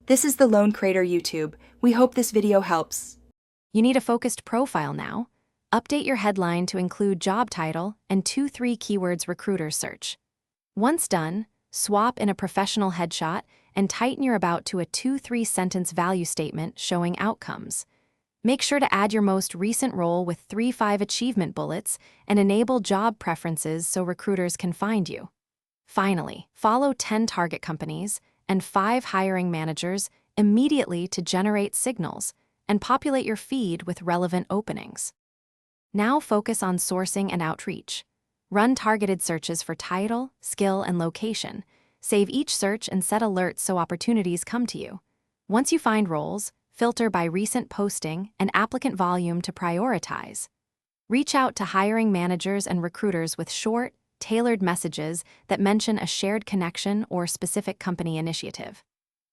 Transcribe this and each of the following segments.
This is the Lone Crater YouTube. We hope this video helps. You need a focused profile now. Update your headline to include job title and 2-3 keywords recruiters search. Once done, swap in a professional headshot and tighten your about to a 2-3 sentence value statement showing outcomes. Make sure to add your most recent role with 3-5 achievement bullets and enable job preferences so recruiters can find you. Finally, follow 10 target companies and 5 hiring managers immediately to generate signals and populate your feed with relevant openings. Now focus on sourcing and outreach. Run targeted searches for title, skill, and location. Save each search and set alerts so opportunities come to you. Once you find roles, filter by recent posting and applicant volume to prioritize. Reach out to hiring managers and recruiters with short, tailored messages that mention a shared connection or specific company initiative.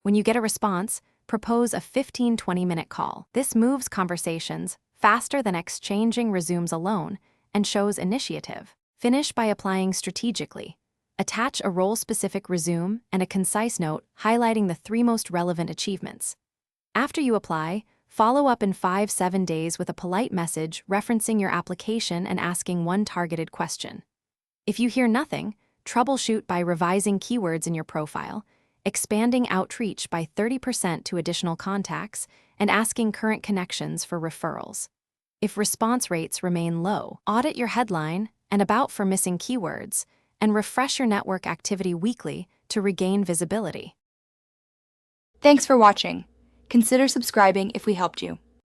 When you get a response, propose a 15-20-minute call. This moves conversations faster than exchanging resumes alone and shows initiative. Finish by applying strategically. Attach a role-specific resume and a concise note highlighting the 3 most relevant achievements. After you apply, follow up in 5-7 days with a polite message referencing your application and asking one targeted question. If you hear nothing, troubleshoot by revising keywords in your profile, expanding outreach by 30% to additional contacts, and asking current connections for referrals. If response rates remain low, audit your headline and about for missing keywords, and refresh your network activity weekly to regain visibility. Thanks for watching. Consider subscribing if we helped you.